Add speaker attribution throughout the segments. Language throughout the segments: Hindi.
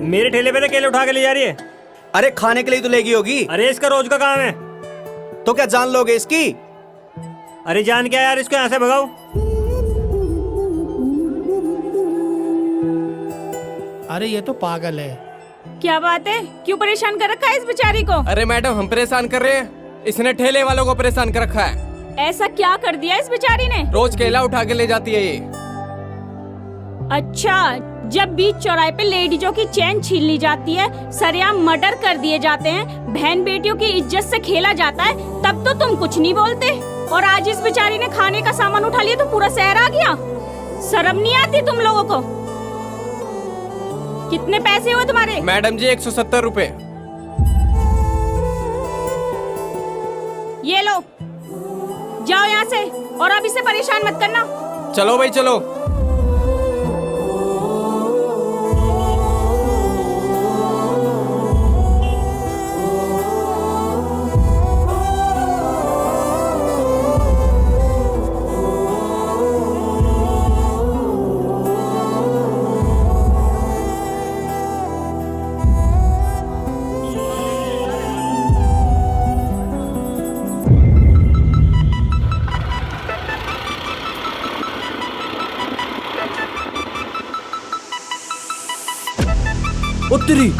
Speaker 1: मेरे ठेले पे तो केले उठा के ले जा रही है।
Speaker 2: अरे खाने के लिए तो लेगी होगी।
Speaker 1: अरे इसका रोज का काम है।
Speaker 2: तो क्या जान लोगे इसकी?
Speaker 1: अरे जान क्या यार, इसको यहाँ से भगाओ।
Speaker 3: अरे ये तो पागल है।
Speaker 4: क्या बात है, क्यों परेशान कर रखा है इस बेचारी को?
Speaker 5: अरे मैडम हम परेशान कर रहे हैं, इसने ठेले वालों को परेशान कर रखा है।
Speaker 4: ऐसा क्या कर दिया इस बेचारी ने?
Speaker 5: रोज केला उठा के ले जाती है ये।
Speaker 4: अच्छा, जब बीच चौराहे पे लेडीजों की चैन छीन ली जाती है, सरेआम मर्डर कर दिए जाते हैं, बहन बेटियों की इज्जत से खेला जाता है, तब तो तुम कुछ नहीं बोलते। और आज इस बेचारी ने खाने का सामान उठा लिया तो पूरा शहर आ गया। शर्म नहीं आती तुम लोगों को? कितने पैसे हुए तुम्हारे?
Speaker 5: मैडम जी 170 रुपए।
Speaker 4: ये लो, जाओ यहाँ से और अब इसे परेशान मत करना।
Speaker 5: चलो भाई चलो।
Speaker 2: उत्तरी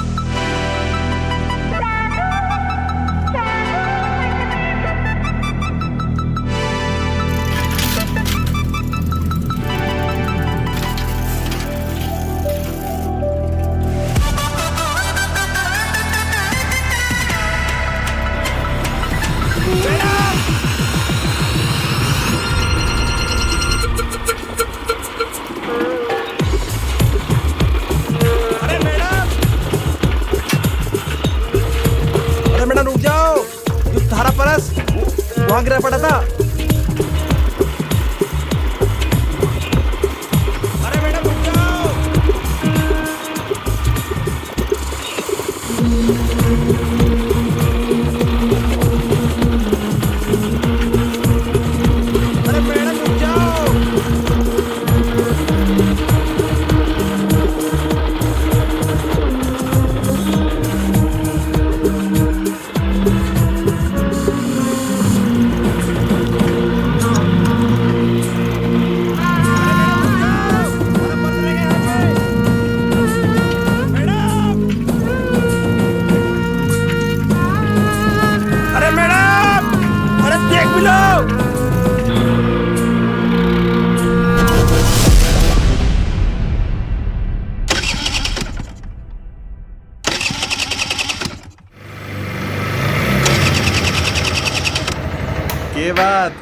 Speaker 2: रुक जाओ, जो थारा परस वहां गिरा पड़ा था। अरे मैडम रुक जाओ। अरे मैडम रुक जाओ।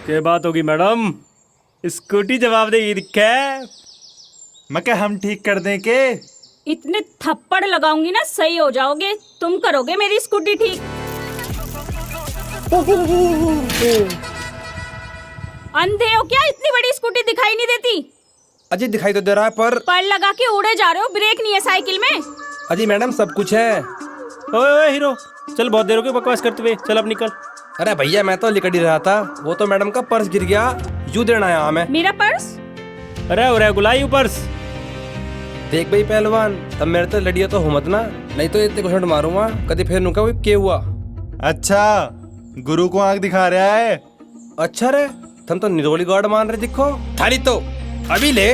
Speaker 1: के बात होगी मैडम, स्कूटी जवाब देगी। दिक्का
Speaker 6: मैं क्या हम ठीक कर दें के?
Speaker 4: इतने थप्पड़ लगाऊंगी ना सही हो जाओगे। तुम करोगे मेरी स्कूटी ठीक? अंधे हो क्या? इतनी बड़ी स्कूटी दिखाई नहीं देती?
Speaker 2: अजी दिखाई तो दे रहा है पर
Speaker 4: लगा के उड़े जा रहे हो, ब्रेक नहीं है साइकिल में।
Speaker 2: अजी मैडम सब कुछ है।
Speaker 1: ओए हीरो, चल बहुत देर हो गई बकवास करते हुए, चल अब निकल।
Speaker 2: अरे भैया मैं तो लिकड़ ही रहा था, वो तो मैडम का पर्स गिर गया, यूं देना आया मैं।
Speaker 4: मेरा पर्स?
Speaker 1: अरे गुलाई पर्स।
Speaker 2: देख भाई पहलवान, तब मेरे तो लड़िया तो हो मत ना, नहीं तो इतने घुसट मारूंगा कभी फिर नुका वो क्या हुआ।
Speaker 6: अच्छा गुरु को आंख दिखा रहा है।
Speaker 2: अच्छा रे, तुम तो निरोली गार्ड मान रहे दिखो। थाली तो अभी ले।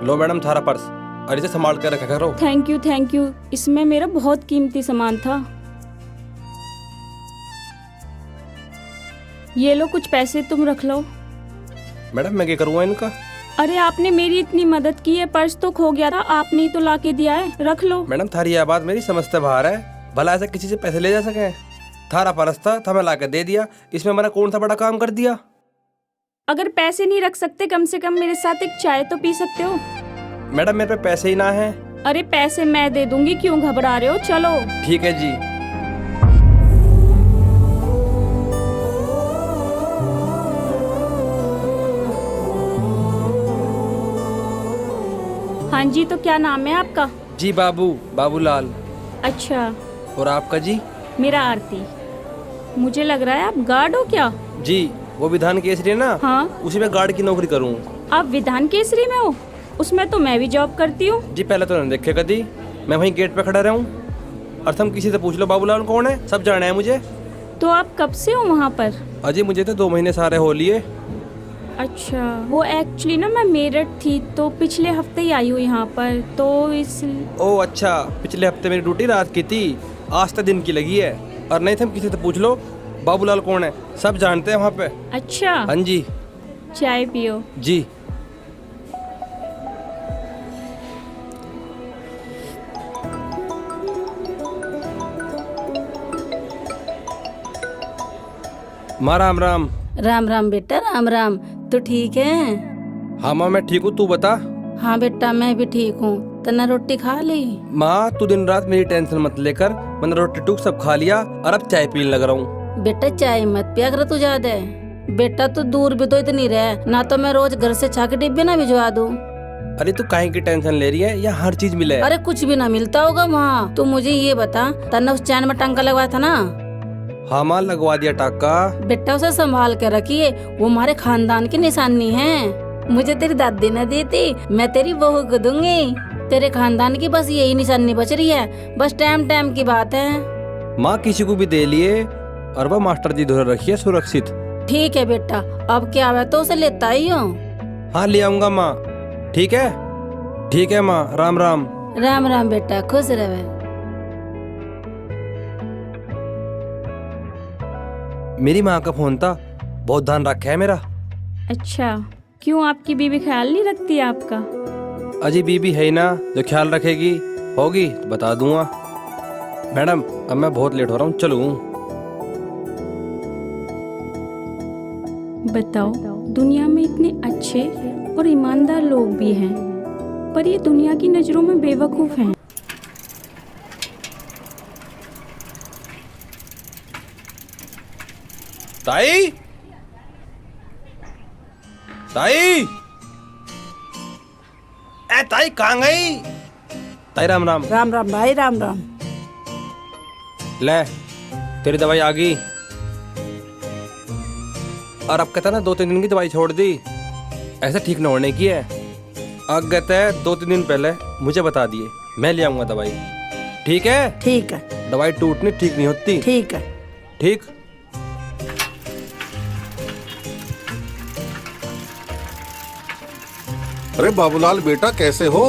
Speaker 2: लो मैडम थारा पर्स, और इसे संभाल कर रखा करो।
Speaker 4: Thank you. इसमें मेरा बहुत कीमती सामान था। ये लो कुछ पैसे, तुम रख लो।
Speaker 2: मैडम मैं क्या करूँगा इनका?
Speaker 4: अरे आपने मेरी इतनी मदद की है, पर्स तो खो गया था, आपने ही तो ला के दिया है, रख लो।
Speaker 2: मैडम थारी यह बात मेरी समझते बाहर है, भला ऐसा किसी से पैसे ले जा सके? थारा पर्स था मैं ला कर दे दिया, इसमें मैंने कौन सा बड़ा काम कर दिया?
Speaker 4: अगर पैसे नहीं रख सकते, कम से कम मेरे साथ एक चाय तो पी सकते हो।
Speaker 2: मैडम मेरे पे पैसे ही ना है।
Speaker 4: अरे पैसे मैं दे दूंगी, क्यों घबरा रहे हो, चलो।
Speaker 2: ठीक है जी।
Speaker 4: हाँ जी, तो क्या नाम है आपका?
Speaker 2: जी बाबूलाल।
Speaker 4: अच्छा,
Speaker 2: और आपका जी?
Speaker 4: मेरा आरती। मुझे लग रहा है आप गार्ड हो क्या?
Speaker 2: जी, वो विधान केसरी है ना?
Speaker 4: हाँ।
Speaker 2: उसी में गार्ड की नौकरी करूँ।
Speaker 4: आप विधान केसरी में हो? उसमें तो मैं भी जॉब करती हूँ।
Speaker 2: जी पहले तो नहीं देखे कभी, मैं वहीं गेट पे खड़ा रहूँ। और तुम किसी से पूछ लो बाबूलाल कौन है, सब जाना है मुझे।
Speaker 4: तो आप कब से हो वहाँ पर?
Speaker 2: अजी मुझे तो 2 महीने सारे हो लिए।
Speaker 4: अच्छा, वो एक्चुअली ना मैं मेरठ थी, तो पिछले हफ्ते ही आई हूँ यहाँ पर, तो इस।
Speaker 2: ओह अच्छा, पिछले हफ्ते मेरी ड्यूटी रात की थी, आज तो दिन की लगी है। और नहीं तुम किसी से पूछ लो बाबूलाल कौन है, सब जानते हैं वहाँ पे।
Speaker 4: अच्छा।
Speaker 2: हाँ जी।
Speaker 4: चाय पियो।
Speaker 2: जी। माँ राम राम।
Speaker 7: राम राम बेटा, राम राम। तो ठीक है?
Speaker 2: हाँ माँ मैं ठीक हूँ, तू बता।
Speaker 7: हाँ बेटा मैं भी ठीक हूँ। तना रोटी खा ली?
Speaker 2: माँ तू दिन रात मेरी टेंशन मत लेकर, मैंने रोटी टूक सब खा लिया और अब चाय पीने लग रहा हूँ।
Speaker 7: बेटा चाय मत पिया कर तू ज्यादा। बेटा तू दूर भी तो इतनी रह ना, तो मैं रोज घर से छा के डिब्बे ना भिजवा दूँ।
Speaker 2: अरे तू काहे की टेंशन ले रही है, यहाँ हर चीज मिले।
Speaker 7: अरे कुछ भी ना मिलता होगा वहाँ। तू मुझे ये बता, तन्ने उस चैन में टांका लगवाया था ना?
Speaker 2: हाँ माँ लगवा दिया टाका।
Speaker 7: बेटा उसे संभाल के रखिए, वो हमारे खानदान की निशानी है। मुझे तेरी दादी ने दी थी, मैं तेरी बहू को दूंगी। तेरे खानदान की बस यही निशानी बच रही है, बस टाइम टाइम की बात है।
Speaker 2: माँ किसी को भी दे लिए और वह मास्टर जी धोरे रखिए सुरक्षित।
Speaker 7: ठीक है बेटा, अब क्या हुआ तो उसे लेता ही हो।
Speaker 2: हाँ ले आऊंगा माँ। ठीक है? ठीक है माँ, राम राम।
Speaker 7: राम राम बेटा, खुश रहे।
Speaker 2: मेरी माँ का फोन था, बहुत ध्यान रखा है मेरा।
Speaker 4: अच्छा, क्यों आपकी बीवी ख्याल नहीं रखती आपका?
Speaker 2: अजी बीबी है ही ना जो ख्याल रखेगी, होगी तो बता दूंगा। मैडम अब मैं बहुत लेट हो रहा हूँ, चलूँ?
Speaker 4: बताओ, दुनिया में इतने अच्छे और ईमानदार लोग भी हैं, पर ये दुनिया की नजरों में बेवकूफ हैं।
Speaker 2: ताई, ताई, ए ताई कहाँ गई? ताई राम राम।
Speaker 8: राम राम भाई, राम राम।
Speaker 2: ले तेरी दवाई आ गई। और अब कहता ना 2-3 दिन की दवाई छोड़ दी, ऐसे ठीक न होने की है। अब कहते हैं 2-3 दिन पहले मुझे बता दिए, मैं ले आऊंगा दवाई। ठीक है?
Speaker 8: ठीक है।
Speaker 2: दवाई टूटनी ठीक नहीं होती।
Speaker 8: ठीक है।
Speaker 2: ठीक।
Speaker 9: अरे बाबूलाल बेटा कैसे हो?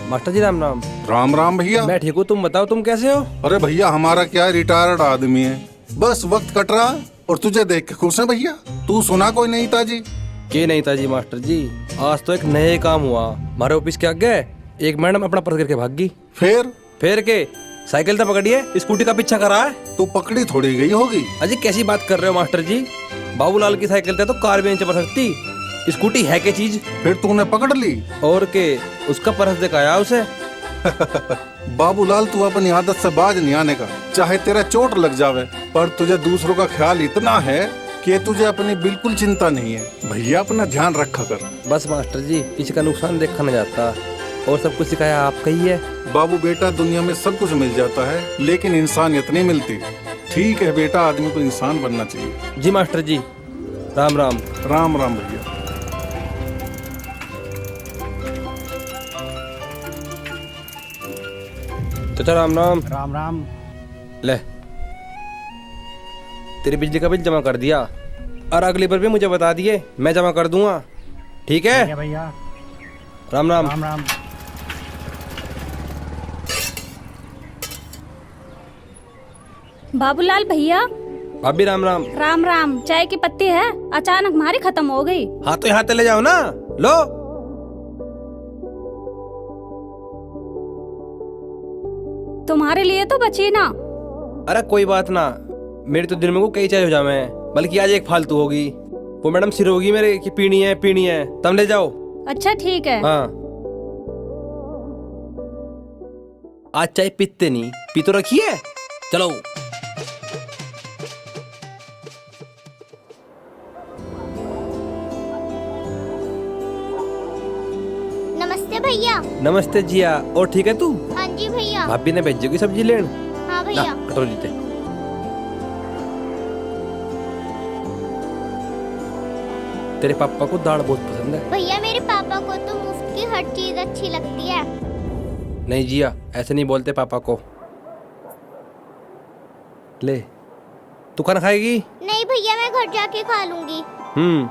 Speaker 2: मास्टर जी राम राम।
Speaker 9: राम राम भैया।
Speaker 2: मैं ठीक हूँ, तुम बताओ तुम कैसे हो?
Speaker 9: अरे भैया हमारा क्या रिटायर्ड आदमी है, बस वक्त कट रहा और तुझे देख के खुश है भैया। तू सुना कोई नहीं ताजी?
Speaker 2: के नहीं था जी मास्टर जी, आज तो एक नए काम हुआ। हमारे ऑफिस के आगे एक मैडम अपना पर्स करके भाग गई। फिर के साइकिल तो पकड़िए, स्कूटी का पीछा करा है।
Speaker 9: तो पकड़ी थोड़ी गई होगी।
Speaker 2: अजी कैसी बात कर रहे हो मास्टर जी, बाबूलाल की साइकिल तो कार भी नहीं चला सकती, स्कूटी है क्या चीज?
Speaker 9: फिर तूने पकड़ ली?
Speaker 2: और के उसका पर्स दिखाया उसे।
Speaker 9: बाबूलाल तू अपनी आदत से बाज नहीं आने का, चाहे तेरा चोट लग जावे, पर तुझे दूसरों का ख्याल इतना है कि तुझे अपनी बिल्कुल चिंता नहीं है। भैया अपना ध्यान रखा कर।
Speaker 2: बस मास्टर जी, किसी का नुकसान देखा नहीं जाता, और सब कुछ सिखाया आपका ही है।
Speaker 9: बाबू बेटा दुनिया में सब कुछ मिल जाता है, लेकिन इंसानियत नहीं मिलती। ठीक है बेटा, आदमी को इंसान बनना चाहिए।
Speaker 2: जी मास्टर जी, राम राम।
Speaker 9: राम राम भैया।
Speaker 2: चाचा राम राम।
Speaker 3: राम राम।
Speaker 2: ले तेरी बिजली का बिल जमा कर दिया, और अगली बार भी मुझे बता दिए, मैं जमा कर दूंगा। ठीक है
Speaker 3: भैया।
Speaker 2: राम राम।
Speaker 3: राम राम।
Speaker 4: बाबूलाल भैया,
Speaker 2: भाभी राम राम।
Speaker 4: राम राम। चाय की पत्ती है, अचानक हमारी खत्म हो गई।
Speaker 2: हाँ तो यहाँ ले जाओ ना, लो।
Speaker 4: तुम्हारे लिए तो बची ना।
Speaker 2: अरे कोई बात ना, मेरी तो दिन में को कई चाय हो जावे, बल्कि आज एक फालतू होगी। वो मैडम सिर होगी मेरे कि पीनी है, तुम ले जाओ।
Speaker 4: अच्छा ठीक है।
Speaker 2: हाँ आज चाय पीते नहीं, पी तो रखी है, चलो।
Speaker 10: नमस्ते भैया।
Speaker 2: नमस्ते जिया, और ठीक है तू?
Speaker 10: हाँ जी भैया।
Speaker 2: भाभी ने भेजोगी सब्जी लेन?
Speaker 10: हाँ भैया।
Speaker 2: कटोरी दे। तेरे पापा को दाल बहुत पसंद है।
Speaker 10: भैया मेरे पापा को तो मुफ्त की हर चीज अच्छी लगती है।
Speaker 2: नहीं जिया, ऐसे नहीं बोलते पापा को। ले, तू खाना खाएगी?
Speaker 10: नहीं भैया, मैं घर जाके खा लूंगी।
Speaker 2: हम्म।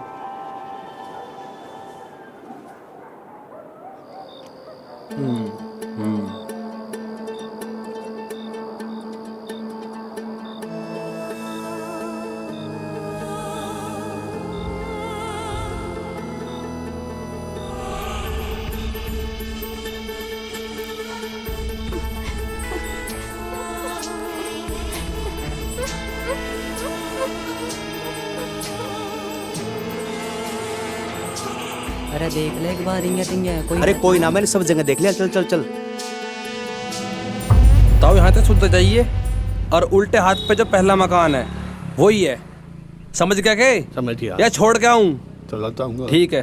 Speaker 11: अरे देख ले एक बार कोई।
Speaker 5: अरे कोई ना, मैंने सब जगह देख लिया। चल चल चल।
Speaker 2: तो यहाँ से सुनते जाइए, और उल्टे हाथ पे जो पहला मकान है वही है, समझ गया? के
Speaker 9: समझ गया।
Speaker 2: या छोड़ के आऊं?
Speaker 9: चलता हूँ।
Speaker 2: ठीक है।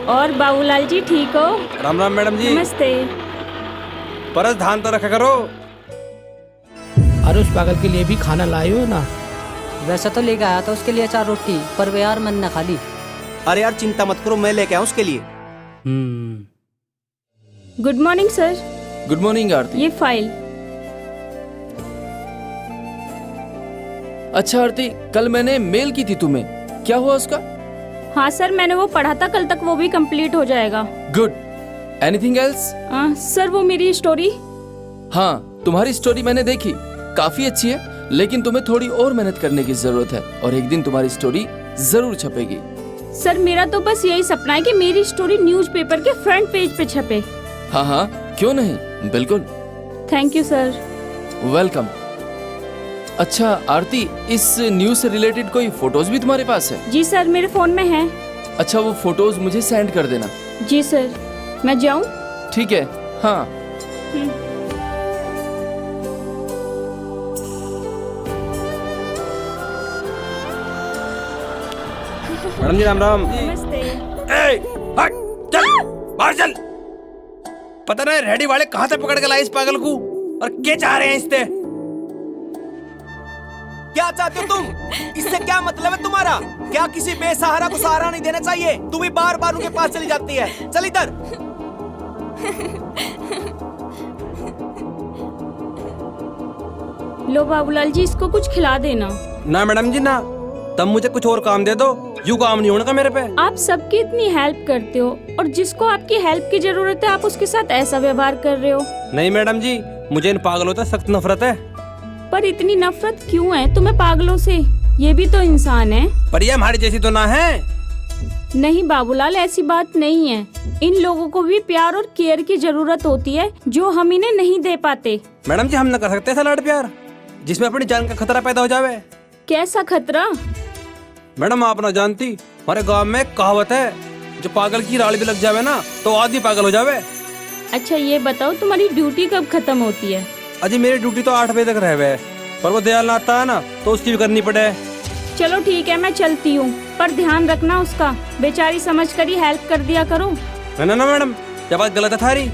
Speaker 4: और बाबूलाल जी ठीक हो?
Speaker 2: राम राम मैडम जी।
Speaker 4: नमस्ते।
Speaker 2: परस धान तो रखा करो।
Speaker 3: अरे उस पागल के लिए भी खाना लाए हो ना?
Speaker 11: वैसे तो लेके आया था उसके लिए 4 रोटी, पर वे यार मन ना खा ली।
Speaker 5: अरे यार चिंता मत करो, मैं लेके आऊँ उसके लिए।
Speaker 4: Good morning sir.
Speaker 2: Good morning Aarti.
Speaker 4: ये फाइल।
Speaker 2: अच्छा आरती, कल मैंने मेल की थी तुम्हें, क्या हुआ उसका?
Speaker 4: हाँ सर, मैंने वो पढ़ा था, कल तक वो भी कंप्लीट हो जाएगा।
Speaker 2: गुड। Anything else?
Speaker 4: सर वो मेरी स्टोरी।
Speaker 2: हाँ तुम्हारी स्टोरी मैंने देखी, काफी अच्छी है, लेकिन तुम्हें थोड़ी और मेहनत करने की जरूरत है, और एक दिन तुम्हारी स्टोरी जरूर छपेगी।
Speaker 4: सर मेरा तो बस यही सपना है कि मेरी स्टोरी न्यूज़पेपर के फ्रंट पेज पे छपे।
Speaker 2: हाँ हाँ क्यों नहीं, बिल्कुल।
Speaker 4: Thank you sir.
Speaker 2: वेलकम। अच्छा आरती, इस न्यूज से रिलेटेड कोई फोटोज भी तुम्हारे पास है?
Speaker 4: जी सर, मेरे फोन में है।
Speaker 2: अच्छा वो फोटोज मुझे सेंड कर देना।
Speaker 4: जी सर। मैं जाऊं?
Speaker 2: ठीक है। हाँ। मैडम जी राम राम।
Speaker 4: नमस्ते।
Speaker 2: हट, चल बाहर चल। पता नहीं रेडी वाले कहाँ से पकड़ के लाए इस पागल को, और क्या चाह रहे हैं इससे?
Speaker 5: क्या चाहते हो तुम? इससे क्या मतलब है तुम्हारा? क्या किसी बेसहारा को सहारा नहीं देना चाहिए? तू भी बार बार उनके पास चली जाती है। चल इधर।
Speaker 4: लो बाबूलाल जी, इसको कुछ खिला देना।
Speaker 2: ना मैडम जी ना, तब मुझे कुछ और काम दे दो, यूं काम नहीं होने का मेरे पे।
Speaker 4: आप सबकी इतनी हेल्प करते हो, और जिसको आपकी हेल्प की जरूरत है आप उसके साथ ऐसा व्यवहार कर रहे हो।
Speaker 2: नहीं मैडम जी, मुझे इन पागलों से सख्त नफरत है।
Speaker 4: पर इतनी नफरत क्यों है तुम्हें पागलों से? ये भी तो इंसान है।
Speaker 2: पर ये हमारी जैसी तो ना है।
Speaker 4: नहीं बाबूलाल, ऐसी बात नहीं है। इन लोगों को भी प्यार और केयर की जरूरत होती है, जो हम इन्हें नहीं दे पाते।
Speaker 2: मैडम जी हम न कर सकते ऐसा लाड प्यार जिसमें अपनी जान का खतरा पैदा हो जावे।
Speaker 4: कैसा खतरा?
Speaker 2: मैडम आप ना जानती, हमारे गांव में एक कहावत है, जो पागल की राल भी लग जावे ना तो आदमी पागल हो जावे।
Speaker 4: अच्छा ये बताओ, तुम्हारी ड्यूटी कब खत्म होती है?
Speaker 2: अजी मेरी ड्यूटी तो 8 बजे तक रहे, पर वो दयाल आता है ना तो उसकी भी करनी पड़े।
Speaker 4: चलो ठीक है, मैं चलती हूँ, पर ध्यान रखना उसका। बेचारी समझ कर ही हेल्प कर दिया करो।
Speaker 2: ना ना मैडम, ये बात गलत है थारी।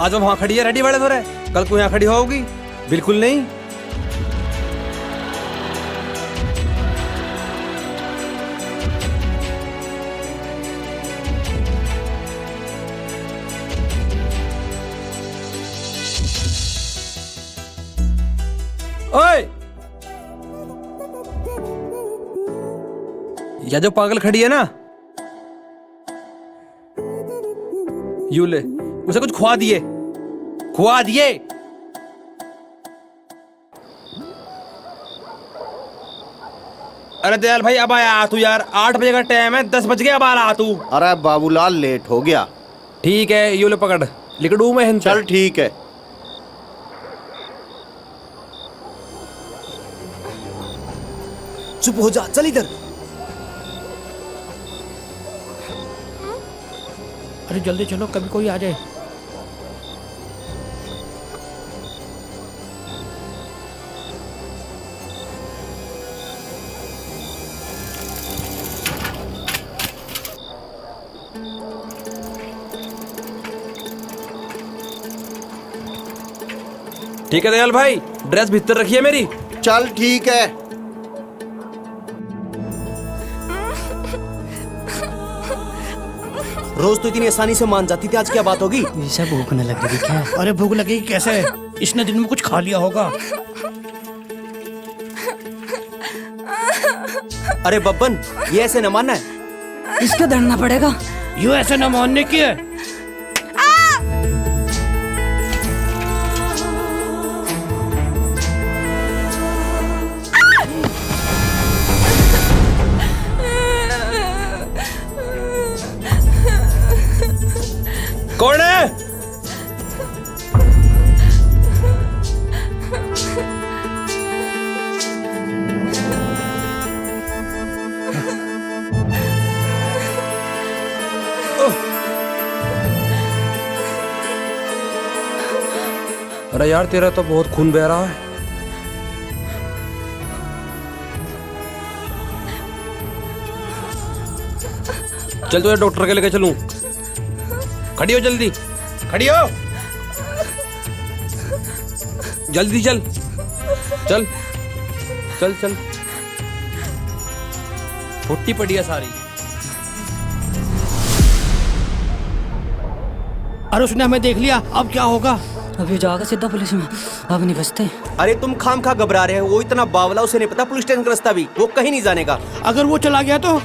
Speaker 2: आज वो वहाँ खड़ी है रेडी वाले थोड़े, कल को यहाँ खड़ी होगी? बिल्कुल नहीं। ओए या जो पागल खड़ी है ना, यू ले, उसे कुछ खुआ दिए, खुआ दिए। अरे दयाल भाई अब आया तू यार, 8 बजे का टाइम है, 10 बज गए, अब आ रहा तू।
Speaker 5: अरे बाबूलाल लेट हो गया।
Speaker 2: ठीक है, यू ले पकड़, लिकड़ू में हिंद।
Speaker 5: चल ठीक है। चुप हो जा, चल इधर।
Speaker 3: अरे जल्दी चलो, कभी कोई आ जाए।
Speaker 2: ठीक है दयाल भाई, ड्रेस भीतर रखिए मेरी।
Speaker 5: चल ठीक है। रोज तो इतनी आसानी से मान जाती थी, आज क्या बात होगी?
Speaker 11: ईशा भूख न लग रही क्या?
Speaker 3: अरे भूख लगेगी कैसे? इसने दिन में कुछ खा लिया होगा।
Speaker 5: अरे बब्बन, ये ऐसे न मानना है।
Speaker 11: इसको धरना पड़ेगा।
Speaker 3: यू ऐसे न मानने की है।
Speaker 2: कौन है? अरे यार तेरा तो बहुत खून बह रहा है। चल तो डॉक्टर के लेके चलूं। खड़ी हो जल्दी, खड़ी हो जल्दी, चल चल चल चल। फुट्टी पड़ी है सारी।
Speaker 3: अरे उसने हमें देख लिया, अब क्या होगा?
Speaker 11: अभी जाकर सीधा पुलिस में, अब नहीं बचते।
Speaker 5: अरे तुम खाम खा घबरा रहे हो, वो इतना बावला, उसे नहीं पता पुलिस स्टेशन का रास्ता भी, वो कहीं नहीं जाने का।
Speaker 3: अगर वो चला गया तो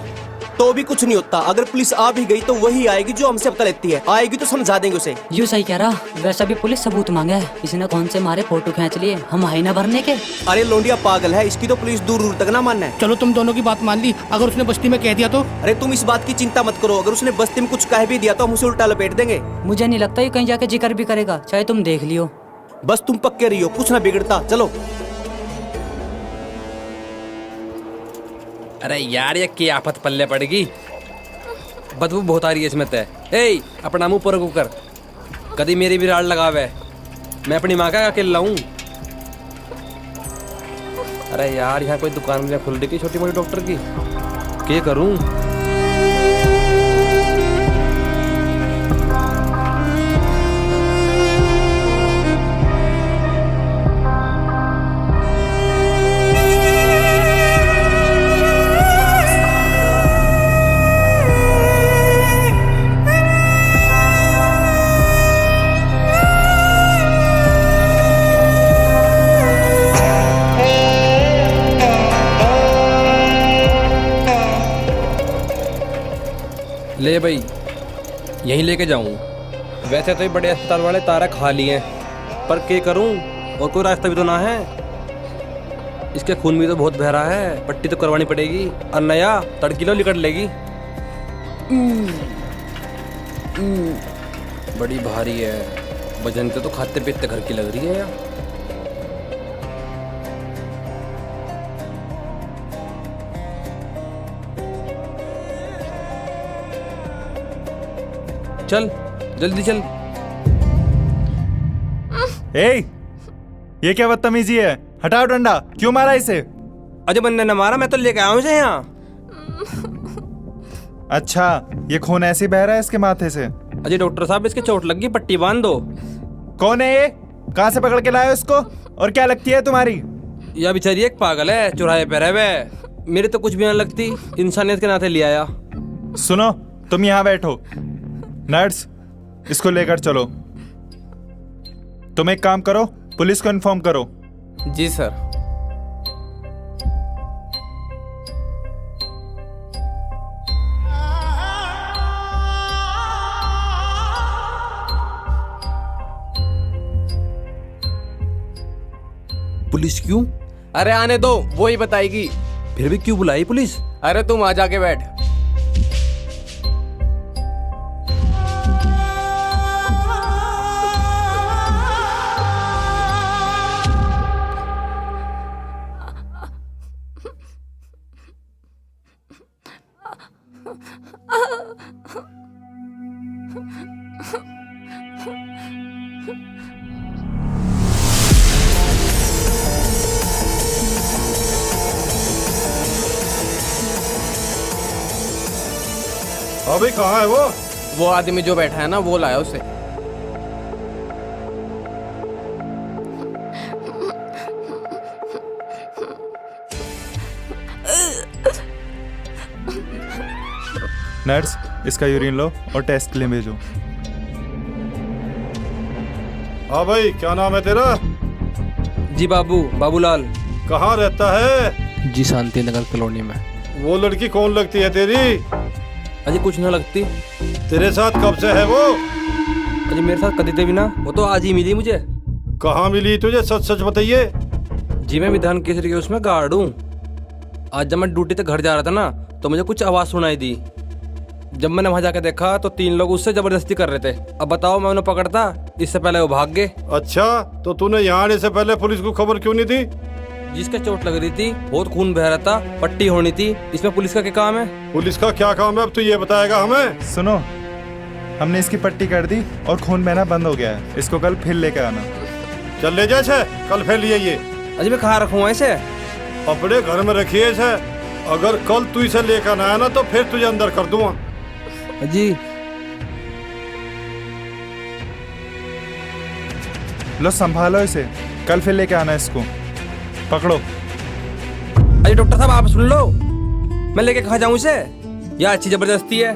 Speaker 5: भी कुछ नहीं होता। अगर पुलिस आ भी गई तो वही आएगी जो हमसे पता लेती है, आएगी तो समझा देंगे उसे।
Speaker 11: यू सही कह रहा, वैसा भी पुलिस सबूत मांगा है, इसने कौन से मारे फोटो खींच लिए, हम आईना भरने के।
Speaker 5: अरे लोंडिया पागल है, इसकी तो पुलिस दूर दूर तक ना मानना है।
Speaker 3: चलो तुम दोनों की बात मान ली, अगर उसने बस्ती में कह दिया तो?
Speaker 5: अरे तुम इस बात की चिंता मत करो, अगर उसने बस्ती में कुछ कह भी दिया तो हम उसे उल्टा लपेट देंगे।
Speaker 11: मुझे नहीं लगता ये कहीं जाके जिक्र भी करेगा, चाहे तुम देख लियो।
Speaker 5: बस तुम पक्के रहियो, कुछ ना बिगड़ता। चलो।
Speaker 2: अरे यार ये क्या आफत पल्ले पड़ेगी, बदबू बहुत आ रही है इसमें। तय ए अपना मुंह पर कर, कभी मेरी भी राड़ लगावे, मैं अपनी माँ का अकेला लाऊं। अरे यार यहाँ कोई दुकान में खुल रही थी छोटी मोटी डॉक्टर की, क्या करूं? ले भाई यहीं लेके जाऊं। वैसे तो ये बड़े अस्पताल वाले तारा खा लिए हैं, पर क्या करूं, और कोई रास्ता भी तो ना है। इसके खून भी तो बहुत बह रहा है, पट्टी तो करवानी पड़ेगी, और नया तड़किलो निकल लेगी। बड़ी भारी है, वजन तो खाते पीते घर की लग रही है यार। चल जल्दी चल।
Speaker 6: ये क्या बदतमीजी है, हटाओ डंडा, क्यों मारा इसे?
Speaker 2: अजय बंदे ने मारा, मैं तो लेके आया हूँ इसे यहाँ।
Speaker 6: अच्छा, ये खून ऐसे बह रहा है इसके माथे से?
Speaker 2: अजय डॉक्टर साहब इसके चोट लग गई, पट्टी बांध दो।
Speaker 6: कौन है ये, कहाँ से पकड़ के लाए हो इसको, और क्या लगती है तुम्हारी?
Speaker 2: यह बेचारी एक पागल है, चौराहे पे रहे, मेरी तो कुछ भी ना लगती, इंसानियत के नाते ले आया।
Speaker 6: सुनो, तुम यहाँ बैठो, नर्स इसको लेकर चलो। तुम एक काम करो, पुलिस को इन्फॉर्म करो।
Speaker 2: जी सर। पुलिस क्यों?
Speaker 5: अरे आने दो, वो ही बताएगी।
Speaker 2: फिर भी क्यों बुलाई पुलिस?
Speaker 5: अरे तुम आ जाके बैठ।
Speaker 9: अभी कहाँ है
Speaker 5: वो आदमी जो बैठा है ना, वो लाया उसे।
Speaker 6: नर्स, इसका यूरिन लो और टेस्ट के लिए भेजो।
Speaker 9: हाँ भाई, क्या नाम है तेरा?
Speaker 2: जी बाबूलाल।
Speaker 9: कहाँ रहता है?
Speaker 2: जी शांति नगर कॉलोनी में।
Speaker 9: वो लड़की कौन लगती है तेरी?
Speaker 2: अजी कुछ ना लगती।
Speaker 9: तेरे साथ कब से है वो?
Speaker 2: अजी मेरे साथ कभी भी ना, वो तो आज ही मिली मुझे।
Speaker 9: कहाँ मिली तुझे? सच सच बताइए।
Speaker 2: जी मैं विधान केसरी के उसमें गार्ड हूँ। आज जब मैं ड्यूटी तक घर जा रहा था ना, तो मुझे कुछ आवाज़ सुनाई दी। जब मैंने वहाँ जाकर देखा तो 3 लोग उससे जबरदस्ती कर रहे थे। अब बताओ, मैं उन्हें पकड़ता, इससे पहले वो भाग गए।
Speaker 9: अच्छा, तो तूने यहाँ आने से पहले पुलिस को खबर क्यों नहीं दी?
Speaker 2: जिसके चोट लग रही थी, बहुत खून बह रहा था, पट्टी होनी थी, इसमें पुलिस का क्या काम है?
Speaker 9: पुलिस का क्या काम है अब तू ये बताएगा हमें?
Speaker 6: सुनो, हमने इसकी पट्टी कर दी और खून बहना बंद हो गया है। इसको कल फिर लेकर आना।
Speaker 9: चल ले जा इसे, कल फिर लिए ये।
Speaker 2: अजी मैं कहाँ रखूँगा इसे?
Speaker 9: अपने घर में रखिए इसे। अगर कल तू इसे लेकर आया ना तो फिर तुझे अंदर कर दूंगा।
Speaker 2: अजी
Speaker 6: लो संभालो इसे, कल फिर लेके आना इसको। पकड़ो।
Speaker 2: अरे डॉक्टर साहब आप सुन लो, मैं लेके कहाँ जाऊँ इसे? यह अच्छी जबरदस्ती है।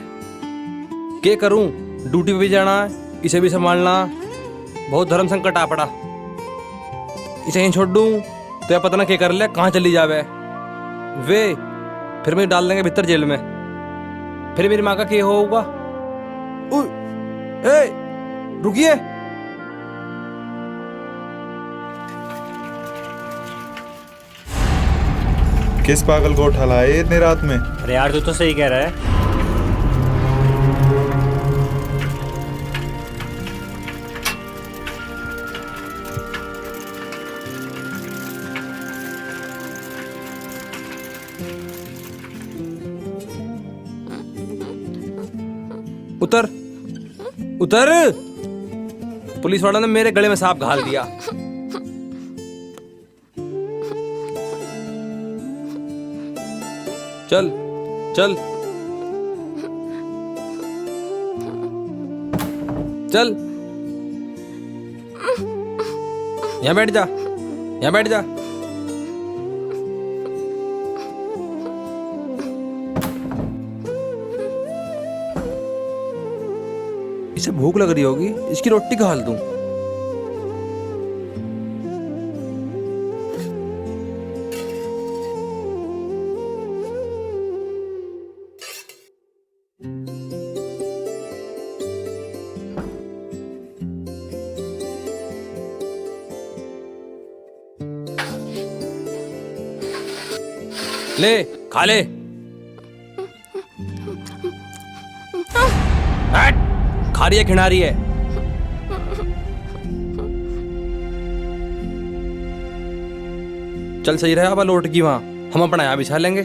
Speaker 2: क्या करूँ? ड्यूटी पे भी जाना है, इसे भी संभालना, बहुत धर्म संकट आ पड़ा। इसे यहीं छोड़ दूँ तो यह पता ना क्या कर ले, कहाँ चली जावे वे। फिर मुझे डाल देंगे भीतर जेल में। फिर मेरी माँ का क्या होगा? रुकिए।
Speaker 6: किस पागल को उठा लाए इतनी रात में?
Speaker 1: अरे यार तू तो सही कह रहा है।
Speaker 2: उतर उतर। पुलिस वाला ने मेरे गले में सांप घाल दिया। चल चल चल, यहाँ बैठ जा, यहाँ बैठ जा। इसे भूख लग रही होगी, इसकी रोटी घाल दूं। ले खा ले। खा रही है, खिला रही है। चल सही रहा, अब लौट की वहां हम अपना यहाँ बिछा लेंगे।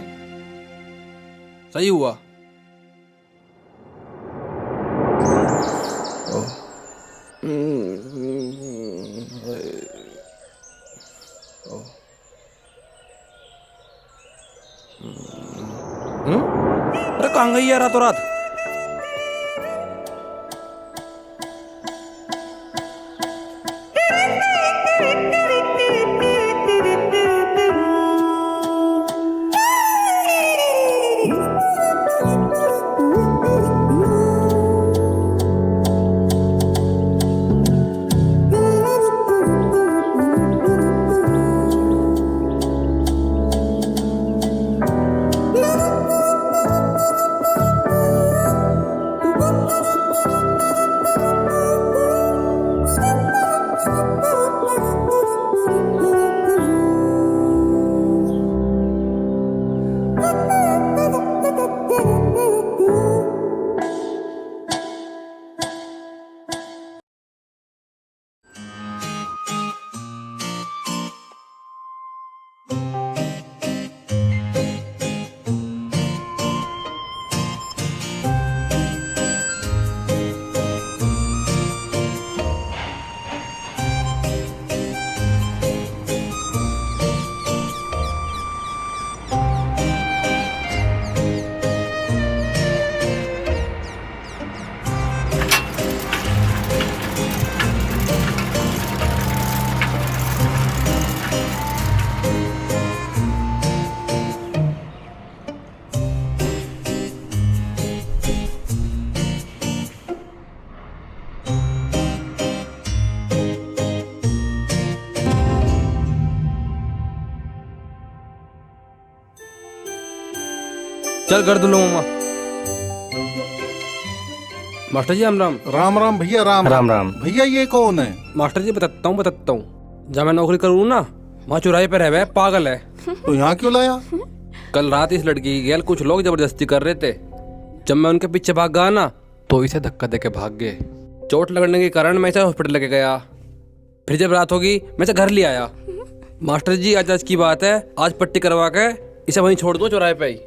Speaker 2: सही हुआ। अरे कहाँ गई यार रातों रात? चल कर दो मामा। मास्टर जी राम राम।
Speaker 9: राम राम भैया, राम
Speaker 1: राम राम।
Speaker 9: भैया ये कौन है?
Speaker 2: मास्टर जी बताता हूँ। जब मैं नौकरी करूँ ना, वहाँ चौराहे पे रह पागल है।
Speaker 9: तो यहाँ क्यों लाया?
Speaker 2: कल रात इस लड़की की गैल कुछ लोग जबरदस्ती कर रहे थे। जब मैं उनके पीछे भाग गया ना, तो इसे धक्का देके भाग गए। चोट लगने के कारण मैं इसे हॉस्पिटल लेके गया। फिर जब रात होगी मैं इसे घर ले आया। मास्टर जी आज की बात है, आज पट्टी करवा के इसे वहीं छोड़ दो चौराहे पे ही।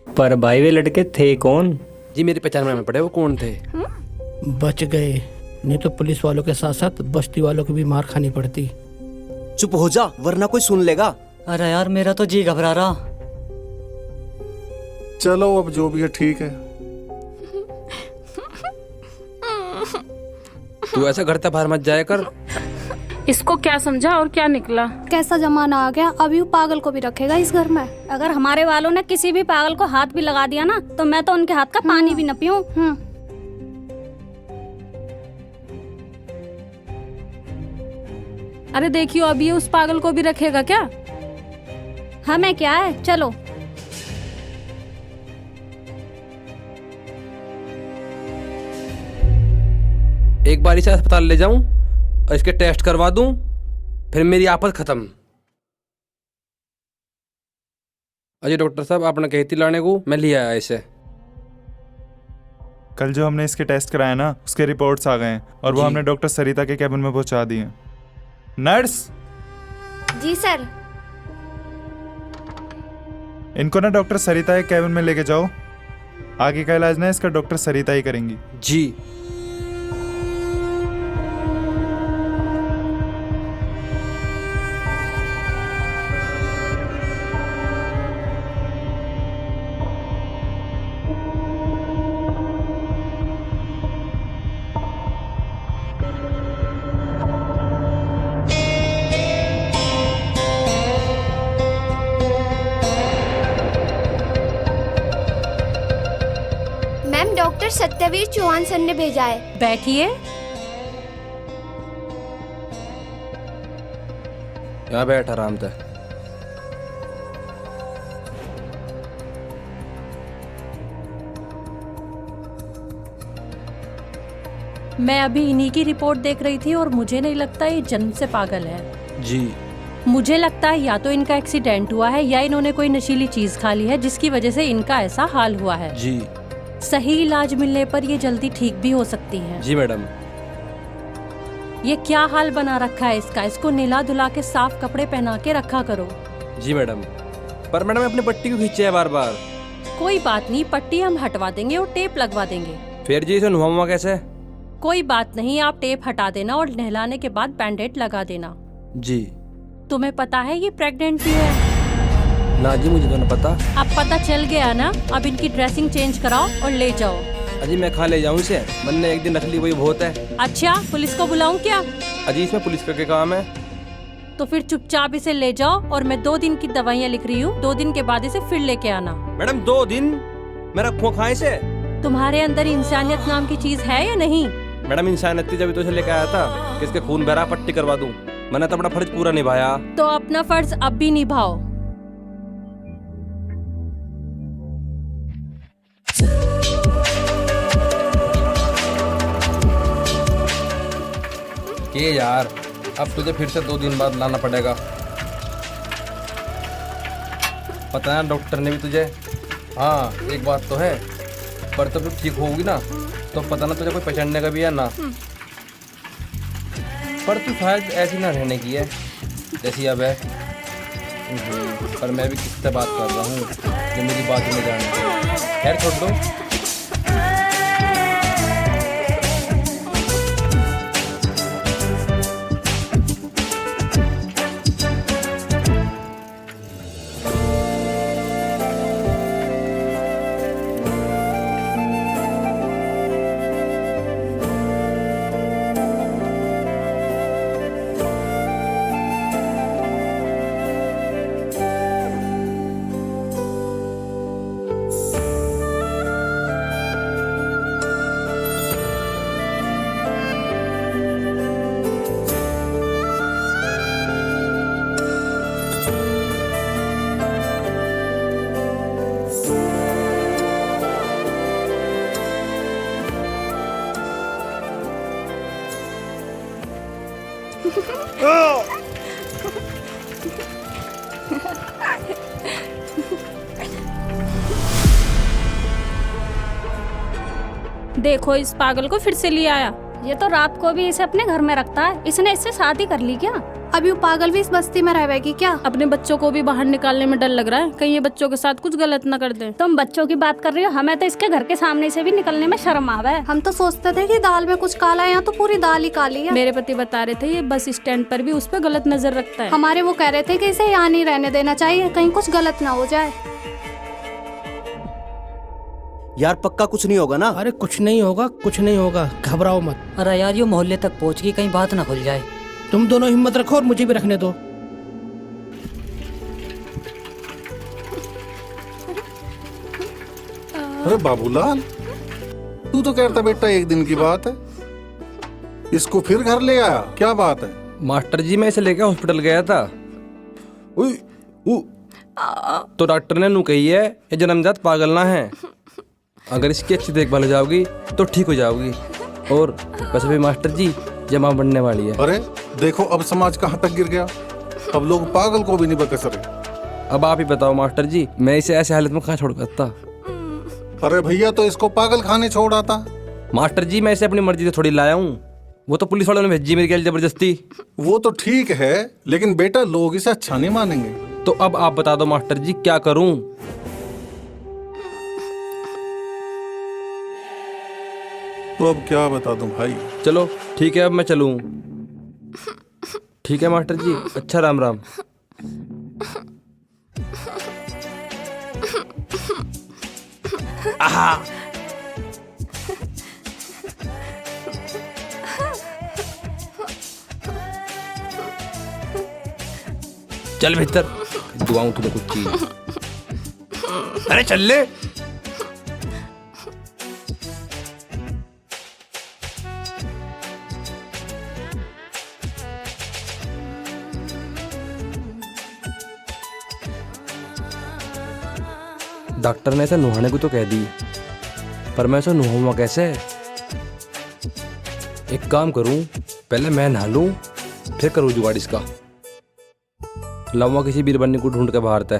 Speaker 1: पर भाई वे लड़के थे कौन?
Speaker 2: जी मेरी पहचान में पड़े वो कौन थे।
Speaker 3: बच गए, नहीं तो पुलिस वालों के साथ साथ बस्ती वालों की भी मार खानी पड़ती।
Speaker 5: चुप हो जा वरना कोई सुन लेगा।
Speaker 11: अरे यार मेरा तो जी घबरा रहा।
Speaker 9: चलो अब जो भी है ठीक है।
Speaker 2: तू ऐसा घर तक बाहर मत जाया कर।
Speaker 7: इसको क्या समझा और क्या निकला?
Speaker 10: कैसा जमाना आ गया, अभी वो पागल को भी रखेगा इस घर में।
Speaker 4: अगर हमारे वालों ने किसी भी पागल को हाथ भी लगा दिया ना, तो मैं तो उनके हाथ का पानी भी न पीऊं।
Speaker 7: अरे देखियो, अब ये उस पागल को भी रखेगा क्या?
Speaker 4: हमें क्या है, चलो।
Speaker 2: एक बार इसे अस्पताल ले जाऊं और इसके टेस्ट करवा दूं, फिर मेरी आफत खत्म। अजय डॉक्टर साहब आपने कही थी लाने को, मैं ले आया इसे।
Speaker 6: कल जो हमने इसके टेस्ट कराए ना, उसके रिपोर्ट्स आ गए हैं और वो
Speaker 2: जी।
Speaker 6: हमने डॉक्टर सरिता के कैबिन में पहुंचा दिए। नर्स,
Speaker 10: जी सर।
Speaker 6: इनको ना डॉक्टर सरिता के कैबिन में लेके जाओ। आगे का इलाज ना इसका डॉक्टर सरिता ही करेंगी।
Speaker 2: जी।
Speaker 10: Ma'am doctor Satyaveer Chauhan sir ने भेजा है।
Speaker 7: बैठिए।
Speaker 2: यहाँ बैठ आराम से।
Speaker 7: मैं अभी इन्हीं की रिपोर्ट देख रही थी और मुझे नहीं लगता ये जन्म से पागल है।
Speaker 2: जी।
Speaker 7: मुझे लगता है या तो इनका एक्सीडेंट हुआ है या इन्होंने कोई नशीली चीज खा ली है जिसकी वजह से इनका ऐसा हाल हुआ है।
Speaker 2: जी।
Speaker 7: सही इलाज मिलने पर ये जल्दी ठीक भी हो सकती है।
Speaker 2: जी मैडम।
Speaker 7: ये क्या हाल बना रखा है इसका, इसको नहला धुला के साफ कपड़े पहना के रखा करो।
Speaker 2: जी मैडम। पर मैडम अपनी पट्टी क्यों खींचे है बार बार?
Speaker 7: कोई बात नहीं, पट्टी हम हटवा देंगे और टेप लगवा देंगे।
Speaker 2: फिर जी इसे नुमा कैसे?
Speaker 7: कोई बात नहीं, आप टेप हटा देना और नहलाने के बाद बैंडेड लगा देना।
Speaker 2: जी।
Speaker 7: तुम्हें पता है ये प्रेग्नेंट भी है?
Speaker 2: ना जी मुझे तो नहीं पता।
Speaker 7: अब पता चल गया ना, अब इनकी ड्रेसिंग चेंज कराओ और ले जाओ।
Speaker 2: अजी मैं खा ले जाऊँ इसे, मन ने एक दिन रख ली वही बहुत है।
Speaker 7: अच्छा पुलिस को बुलाऊं क्या?
Speaker 2: अजी इसमें पुलिस का क्या काम है?
Speaker 7: तो फिर चुपचाप इसे ले जाओ और मैं 2 दिन की दवाइयाँ लिख रही हूँ, 2 दिन के बाद इसे फिर लेके आना।
Speaker 2: मैडम 2 दिन? मैं रखूँ खाए से?
Speaker 7: तुम्हारे अंदर इंसानियत नाम की चीज है या नहीं?
Speaker 2: मैडम इंसानियत थी जब तो इसे लेके आया था कि इसके खून बहरा पट्टी करवा दूं। मैंने तो अपना फर्ज पूरा निभाया।
Speaker 7: तो अपना फर्ज अब भी निभाओ।
Speaker 2: ये यार अब तुझे फिर से 2 दिन बाद लाना पड़ेगा। पता है डॉक्टर ने भी तुझे, हाँ एक बात तो है, पर तो तू ठीक होगी ना तो पता ना तुझे कोई पहचानने का भी है ना। पर तू शायद ऐसी ना रहने की है जैसी अब है। पर मैं भी किससे बात कर रहा हूँ जो मेरी बात में जाने। खैर छोड़ दो।
Speaker 4: देखो इस पागल को फिर से ले आया। ये तो रात को भी इसे अपने घर में रखता है। इसने इससे शादी कर ली क्या?
Speaker 12: अभी वो पागल भी इस बस्ती में रहेगी क्या?
Speaker 7: अपने बच्चों को भी बाहर निकालने में डर लग रहा है, कहीं ये बच्चों के साथ कुछ गलत न कर दे।
Speaker 4: तुम बच्चों की बात कर रही हो, हमें तो इसके घर के सामने से भी निकलने में शर्म आवे।
Speaker 12: हम तो सोचते थे कि दाल में कुछ काला है, यहाँ तो पूरी दाल ही काली है।
Speaker 7: मेरे पति बता रहे थे ये बस स्टैंड पर भी उस पर गलत नजर रखता है।
Speaker 12: हमारे वो कह रहे थे कि इसे यहाँ नहीं रहने देना चाहिए, कहीं कुछ गलत ना हो जाए।
Speaker 5: यार पक्का कुछ नहीं होगा ना?
Speaker 3: अरे कुछ नहीं होगा, कुछ नहीं होगा, घबराओ मत।
Speaker 11: अरे यार ये मोहल्ले तक पहुंच गई, कहीं बात ना खुल जाए।
Speaker 3: तुम दोनों हिम्मत रखो और मुझे भी रखने दो।
Speaker 9: अरे बाबूलाल, तू तो कहता बेटा एक दिन की बात है, इसको फिर घर ले आया, क्या बात है?
Speaker 2: मास्टर जी मैं इसे लेकर हॉस्पिटल गया था। उई, तो डॉक्टर ने नू कही है ये जन्मजात पागल ना है, अगर इसकी अच्छी देखभाल हो जाओगी तो ठीक हो जाओगी। और वैसे भी मास्टर जी जमा बनने वाली है।
Speaker 9: अरे देखो अब समाज कहाँ तक गिर गया, अब लोग पागल को भी नहीं बकस रहे।
Speaker 2: अब आप ही बताओ मास्टर जी, मैं इसे ऐसे हालत में कहाँ छोड़ सकता?
Speaker 9: अरे भैया तो इसको पागल खाने छोड़ आता।
Speaker 2: मास्टर जी मैं इसे अपनी मर्जी से थोड़ी लाया हूँ, वो तो पुलिस वालों ने भेजी मेरी गैल जबरदस्ती।
Speaker 9: वो तो ठीक है, लेकिन बेटा लोग इसे अच्छा नहीं मानेंगे।
Speaker 2: तो अब आप बता दो मास्टर जी क्या करूं?
Speaker 9: तो अब क्या बता दूं भाई।
Speaker 2: चलो ठीक है अब मैं चलूं। ठीक है मास्टर जी, अच्छा राम राम। आहा। चल भीतर, दुआऊं तुम्हें कुछ चीज। अरे चल ले। डॉक्टर ने ऐसा नुहाने को तो कह दी, पर मैं ऐसा नुहाऊंगा कैसे? एक काम करूं, पहले मैं नहा लूं, फिर करूं जुगाड़ इसका। लाऊंगा किसी बीरबन्नी को ढूंढ के बाहर तय।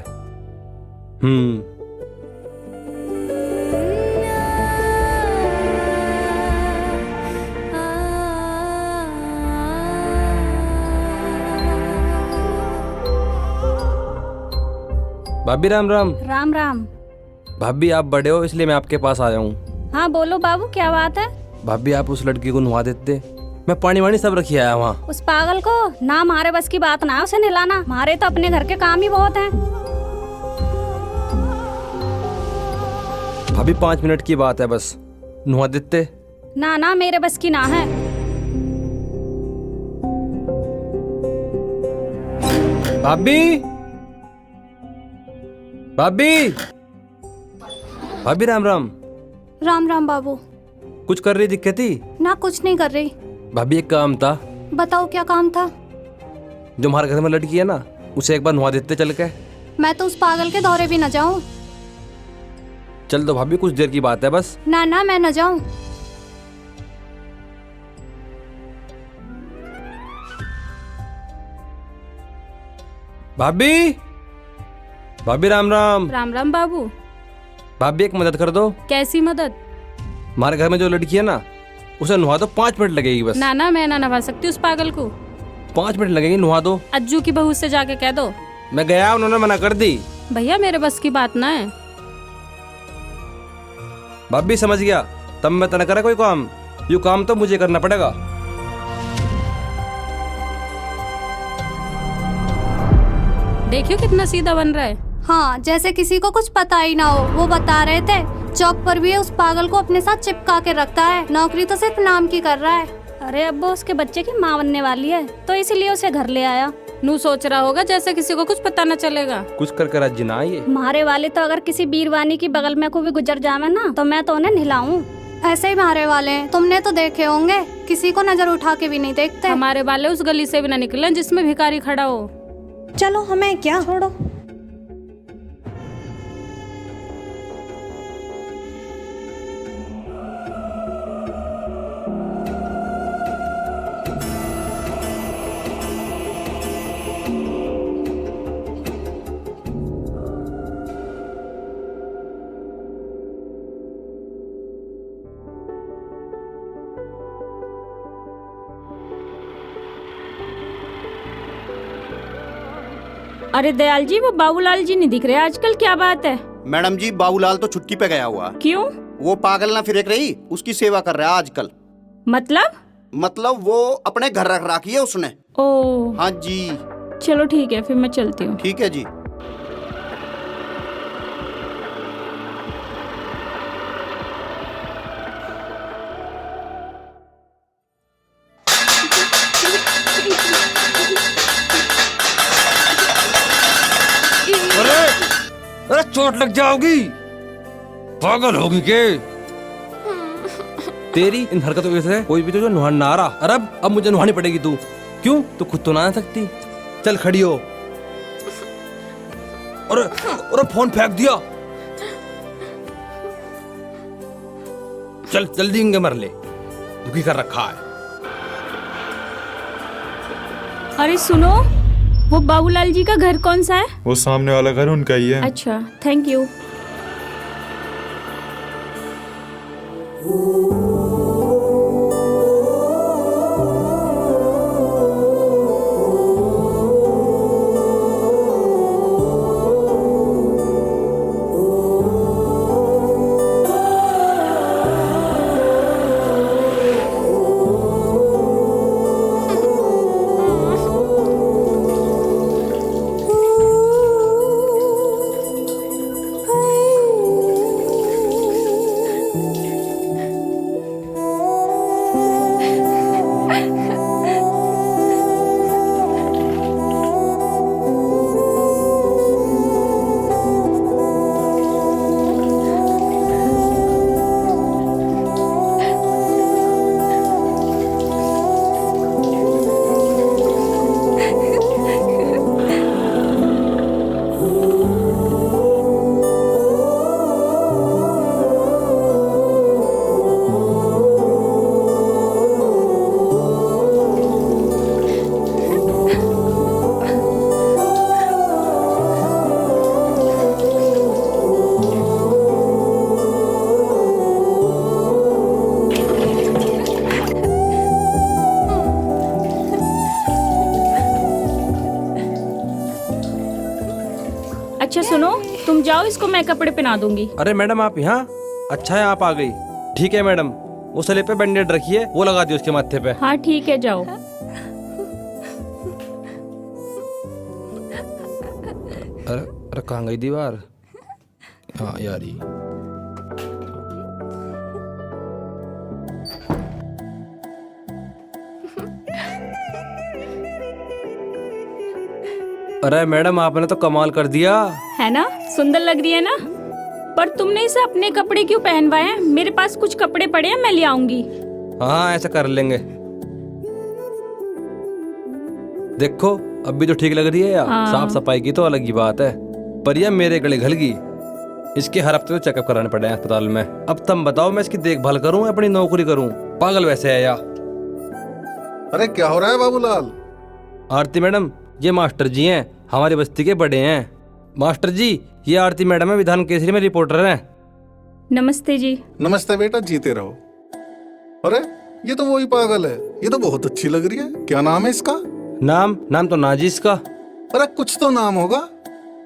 Speaker 2: भाभी राम राम।
Speaker 4: राम राम।
Speaker 2: भाभी आप बड़े हो इसलिए मैं आपके पास आया हूँ।
Speaker 4: हाँ बोलो बाबू, क्या बात है?
Speaker 2: भाभी आप उस लड़की को नुहा देते, मैं पानी वानी सब रखी आया वहाँ।
Speaker 4: उस पागल को ना, हमारे बस की बात ना उसे नहलाना, हमारे तो अपने घर के काम ही बहुत हैं।
Speaker 2: भाभी 5 मिनट की बात है बस, नुहा देते।
Speaker 4: ना ना मेरे बस की ना है।
Speaker 2: भाभी भाभी भाभी राम राम।
Speaker 12: राम राम बाबू।
Speaker 2: कुछ कर रही दिक्कत थी?
Speaker 12: ना कुछ नहीं कर रही।
Speaker 2: भाभी एक काम था।
Speaker 12: बताओ क्या काम था?
Speaker 2: जो हमारे घर में लड़की है ना, उसे एक बार नुहा देते चल के।
Speaker 12: मैं तो उस पागल के दौरे भी न जाऊं।
Speaker 2: चल दो भाभी, कुछ देर की बात है बस।
Speaker 12: ना ना मैं न जाऊं।
Speaker 2: भाभी भाभी राम राम।
Speaker 7: राम राम बाबू।
Speaker 2: भाभी एक मदद कर दो।
Speaker 7: कैसी मदद?
Speaker 2: हमारे घर में जो लड़की है ना, उसे नुहा दो, 5 मिनट लगेगी बस।
Speaker 7: ना ना मैं ना नहा सकती उस पागल को।
Speaker 2: 5 मिनट लगेंगे, नुहा दो।
Speaker 7: अज्जू की बहू से जाके कह दो।
Speaker 2: मैं गया, उन्होंने मना कर दी।
Speaker 7: भैया मेरे बस की बात ना है।
Speaker 2: भाभी समझ गया, तब मैं तो न करा कोई काम, ये काम तो मुझे करना पड़ेगा।
Speaker 7: देखियो कितना सीधा बन रहा है।
Speaker 12: हाँ, जैसे किसी को कुछ पता ही ना हो। वो बता रहे थे चौक पर भी उस पागल को अपने साथ चिपका के रखता है, नौकरी तो सिर्फ नाम की कर रहा है।
Speaker 4: अरे अब वो उसके बच्चे की माँ बनने वाली है, तो इसीलिए उसे घर ले आया।
Speaker 7: नू सोच रहा होगा जैसे किसी को कुछ पता न चलेगा।
Speaker 2: कुछ कर कर आज जिना ये।
Speaker 4: मारे वाले तो अगर किसी बीरवानी की बगल में को भी गुजर जावे ना, तो मैं तो उन्हें नहलाऊं।
Speaker 12: ऐसे ही मारे वाले हैं, तुमने तो देखे होंगे, किसी को नजर उठा के भी नहीं देखते।
Speaker 7: हमारे वाले उस गली से भी न निकले जिसमें भिखारी खड़ा हो।
Speaker 12: चलो हमें क्या, छोड़ो।
Speaker 4: अरे दयाल जी, वो बाबूलाल जी नहीं दिख रहे आजकल, क्या बात है?
Speaker 13: मैडम जी, बाबूलाल तो छुट्टी पे गया हुआ।
Speaker 4: क्यों?
Speaker 13: वो पागल ना फिर रही, उसकी सेवा कर रहा है आजकल।
Speaker 4: मतलब
Speaker 13: वो अपने घर रख रखी है उसने।
Speaker 4: ओ
Speaker 13: हाँ जी।
Speaker 4: चलो ठीक है, फिर मैं चलती हूँ।
Speaker 13: ठीक है जी।
Speaker 2: अरे चोट लग जाओगी, पागल होगी के? तेरी इन हरकतों की वजह से कोई भी तुझे नुहान ना आ रहा। अरे अब मुझे नुहानी पड़ेगी। तू क्यों? तू खुद तो ना आ सकती। चल खड़ी हो। अरे फोन फेंक दिया। चल जल्दी इंगे मर ले, दुखी कर रखा है।
Speaker 4: अरे सुनो, वो बाबूलाल जी का घर कौन सा है?
Speaker 6: वो सामने वाला घर उनका ही है।
Speaker 4: अच्छा, थैंक यू। अच्छा सुनो, तुम जाओ, इसको मैं कपड़े पहना दूंगी।
Speaker 2: अरे मैडम आप यहाँ? अच्छा है आप आ गई। ठीक है मैडम, वो सले पे बैंडेड रखी है, वो लगा दियो उसके माथे पे।
Speaker 4: हाँ ठीक है, जाओ।
Speaker 2: अरे कहाँ गई दीवार? हाँ यारी। अरे मैडम आपने तो कमाल कर दिया
Speaker 4: है ना, सुंदर लग रही है ना? पर तुमने इसे अपने कपड़े क्यों पहनवाए हैं? मेरे पास कुछ कपड़े पड़े हैं, मैं ले आऊंगी।
Speaker 2: हाँ ऐसा कर लेंगे। देखो अब भी तो ठीक लग रही है यार।
Speaker 4: हाँ।
Speaker 2: साफ सफाई की तो अलग ही बात है, पर यह मेरे गले घल गई। इसके हर हफ्ते तो चेकअप कराने पड़े हैं अस्पताल में। अब तुम बताओ मैं इसकी देखभाल करूं अपनी नौकरी करूं? पागल वैसे है या?
Speaker 9: अरे क्या हो रहा है बाबूलाल?
Speaker 2: आरती मैडम, ये मास्टर जी हैं, हमारी बस्ती के बड़े हैं। मास्टर जी, ये आरती मैडम है, विधान केसरी में रिपोर्टर हैं।
Speaker 4: नमस्ते जी।
Speaker 9: नमस्ते बेटा, जीते रहो। अरे ये तो वही पागल है, ये तो बहुत अच्छी लग रही है। क्या नाम है इसका?
Speaker 2: नाम तो नाजी इसका।
Speaker 9: अरे कुछ तो नाम होगा।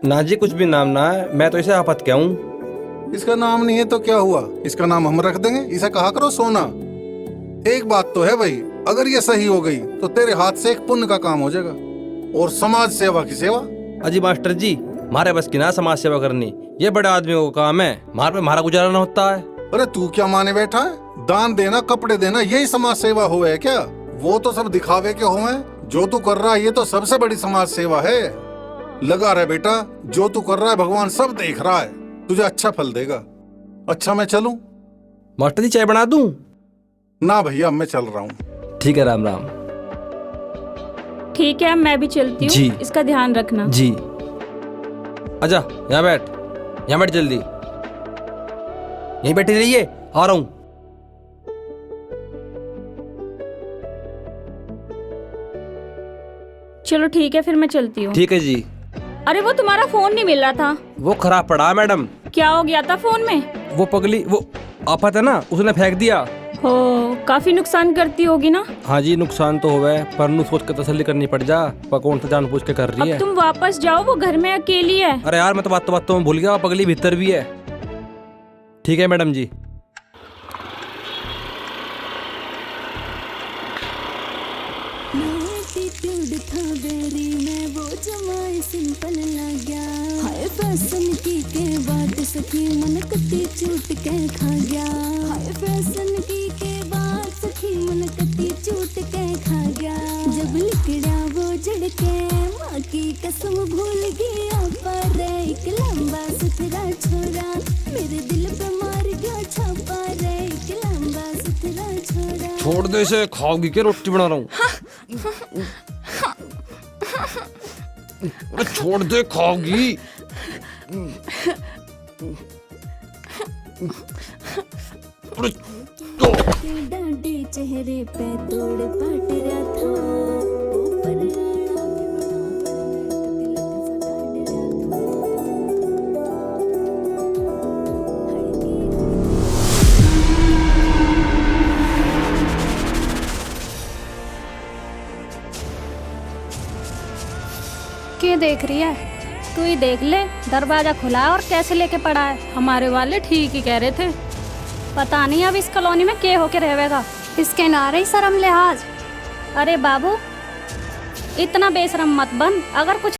Speaker 2: नाजी कुछ भी नाम ना है, मैं तो इसे आफत क्या हूँ।
Speaker 9: इसका नाम नहीं है तो क्या हुआ, इसका नाम हम रख देंगे। इसे कहा करो सोना। एक बात तो है भाई, अगर ये सही हो गई तो तेरे हाथ से एक पुण्य का काम हो जाएगा और समाज सेवा की सेवा।
Speaker 2: अजी मास्टर जी, मारे बस की ना समाज सेवा करनी, ये बड़े आदमियों का काम है। मार पे हमारा गुजारा ना होता है।
Speaker 9: अरे तू क्या माने बैठा है? दान देना, कपड़े देना, यही समाज सेवा हुआ है क्या? वो तो सब दिखावे के हुए हैं। जो तू कर रहा है ये तो सबसे बड़ी समाज सेवा है। लगा रहे बेटा, जो तू कर रहा है भगवान सब देख रहा है, तुझे अच्छा फल देगा। अच्छा मैं चलूं?
Speaker 2: मास्टर जी चाय बना दूं?
Speaker 9: ना भैया, मैं चल रहा हूँ।
Speaker 2: ठीक है, राम राम।
Speaker 4: ठीक है, मैं भी चलती
Speaker 2: जी।
Speaker 4: हूँ, इसका ध्यान रखना
Speaker 2: जी। आजा, यहाँ बैठ, यहाँ बैठ जल्दी। यहीं बैठी रहिए, आ रहा हूँ।
Speaker 4: चलो ठीक है, फिर मैं चलती हूँ।
Speaker 2: ठीक है जी।
Speaker 4: अरे वो तुम्हारा फोन नहीं मिल रहा था।
Speaker 2: वो खराब पड़ा मैडम।
Speaker 4: क्या हो गया था फोन में?
Speaker 2: वो पगली, वो आफत है ना, उसने फेंक दिया।
Speaker 4: हो काफी नुकसान करती होगी ना।
Speaker 2: हाँ जी, नुकसान तो होगा पर नू सोच के तसल्ली करनी पड़ जा। पर कौन सा जान पूछ के कर रही
Speaker 4: अब
Speaker 2: है।
Speaker 4: तुम वापस जाओ, वो घर में अकेली है।
Speaker 2: अरे यार मैं तो बात में भूल गया, पगली भीतर भी है। ठीक है मैडम जी।
Speaker 14: जब लिकड़ा वो जड़ के माँ की कसम भूल गया पर एक लंबा सुथरा छोरा मेरे दिल पे मार गया छापा रे। एक लंबा सुथरा छोरा।
Speaker 2: छोड़ दे इसे, खाओगी क्या? रोटी बना रहा हूँ। अरे छोड़ दे, खाओगी।
Speaker 14: डांडे चेहरे पे तोड़ पाट रहा था ऊपर
Speaker 12: क्या देख रही है?
Speaker 7: तू ही देख ले, दरवाजा खुला है और कैसे लेके पड़ा है। हमारे वाले ठीक ही कह रहे थे। पता नहीं अब इस कॉलोनी में के होके रहेगा।
Speaker 12: इसके नारे शर्म लिहाज।
Speaker 7: अरे बाबू, इतना बेशरम मत बन। अगर कुछ